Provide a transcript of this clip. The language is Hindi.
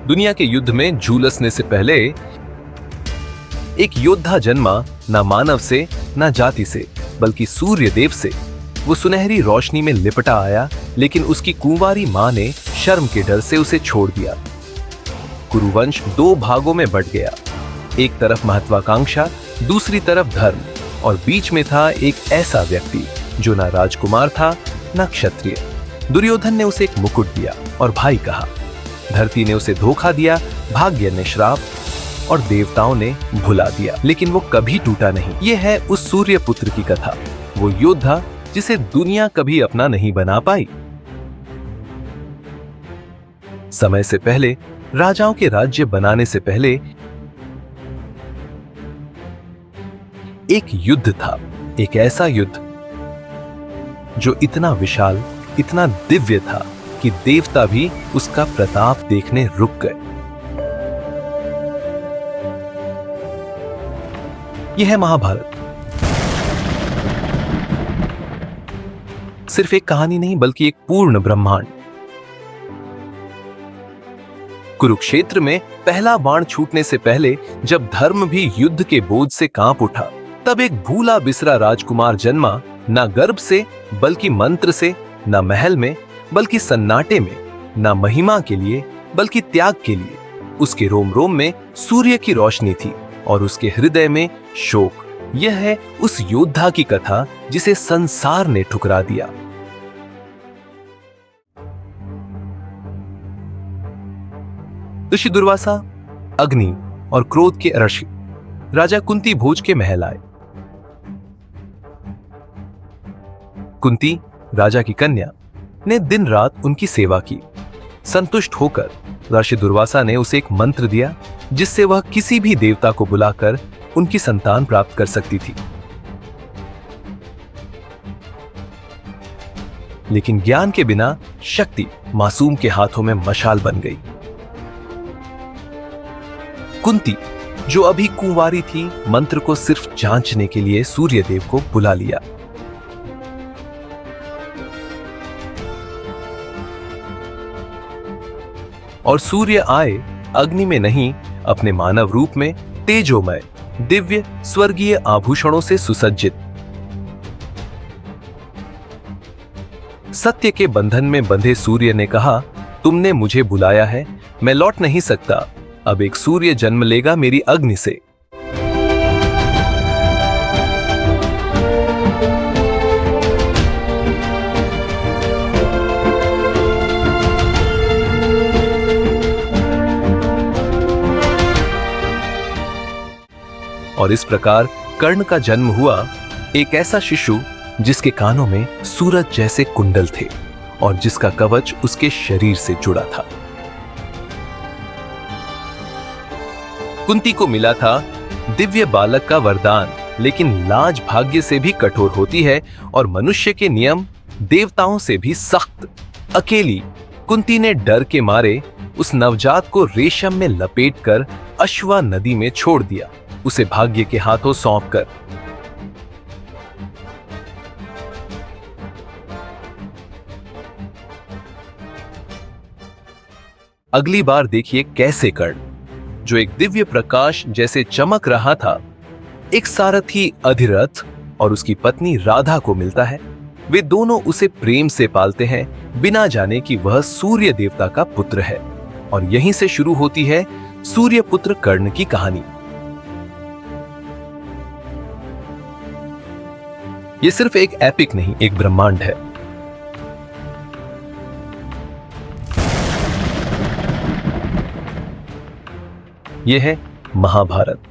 दुनिया के युद्ध में झुलसने से पहले एक योद्धा जन्मा, ना मानव से ना जाति से, बल्कि सूर्य देव से। वो सुनहरी रोशनी में लिपटा आया, लेकिन उसकी कुंवारी मां ने शर्म के डर से उसे छोड़ दिया। कुरुवंश दो भागों में बंट गया, एक तरफ महत्वाकांक्षा, दूसरी तरफ धर्म, और बीच में था एक ऐसा व्यक्ति जो ना राजकुमार था ना क्षत्रिय। दुर्योधन ने उसे एक मुकुट दिया और भाई कहा, धरती ने उसे धोखा दिया, भाग्य ने श्राप और देवताओं ने भुला दिया, लेकिन वो कभी टूटा नहीं। ये है उस सूर्य पुत्र की कथा, वो योद्धा जिसे दुनिया कभी अपना नहीं बना पाई। समय से पहले, राजाओं के राज्य बनाने से पहले एक युद्ध था, एक ऐसा युद्ध जो इतना विशाल, इतना दिव्य था कि देवता भी उसका प्रताप देखने रुक गए। यह है महाभारत। सिर्फ एक कहानी नहीं, बल्कि एक पूर्ण ब्रह्मांड। कुरुक्षेत्र में पहला बाण छूटने से पहले जब धर्म भी युद्ध के बोझ से कांप उठा, तब एक भूला बिसरा राजकुमार जन्मा, ना गर्भ से बल्कि मंत्र से, ना महल में बल्कि सन्नाटे में, ना महिमा के लिए बल्कि त्याग के लिए। उसके रोम रोम में सूर्य की रोशनी थी और उसके हृदय में शोक। यह है उस योद्धा की कथा जिसे संसार ने ठुकरा दिया। ऋषि दुर्वासा अग्नि और क्रोध के ऋषि राजा कुंती भोज के महल आए। कुंती, राजा की कन्या, ने दिन रात उनकी सेवा की। संतुष्ट होकर ऋषि दुर्वासा ने उसे एक मंत्र दिया जिससे वह किसी भी देवता को बुलाकर उनकी संतान प्राप्त कर सकती थी। लेकिन ज्ञान के बिना शक्ति मासूम के हाथों में मशाल बन गई। कुंती, जो अभी कुंवारी थी, मंत्र को सिर्फ जांचने के लिए सूर्यदेव को बुला लिया। और सूर्य आए अग्नि में नहीं, अपने मानव रूप में, तेजोमय, दिव्य, स्वर्गीय आभूषणों से सुसज्जित। सत्य के बंधन में बंधे सूर्य ने कहा, तुमने मुझे बुलाया है, मैं लौट नहीं सकता। अब एक सूर्य जन्म लेगा मेरी अग्नि से। और इस प्रकार कर्ण का जन्म हुआ, एक ऐसा शिशु जिसके कानों में सूरज जैसे कुंडल थे और जिसका कवच उसके शरीर से जुड़ा था। कुंती को मिला था दिव्य बालक का वरदान, लेकिन लाज भाग्य से भी कठोर होती है और मनुष्य के नियम देवताओं से भी सख्त। अकेली कुंती ने डर के मारे उस नवजात को रेशम में लपेटकर अश्वा नदी में छोड़ दिया, उसे भाग्य के हाथों सौंपकर। अगली बार देखिए कैसे कर्ण, जो एक दिव्य प्रकाश जैसे चमक रहा था, एक सारथी अधिरथ और उसकी पत्नी राधा को मिलता है। वे दोनों उसे प्रेम से पालते हैं, बिना जाने कि वह सूर्य देवता का पुत्र है। और यहीं से शुरू होती है सूर्य पुत्र कर्ण की कहानी। यह सिर्फ एक एपिक नहीं, एक ब्रह्मांड है। यह है महाभारत।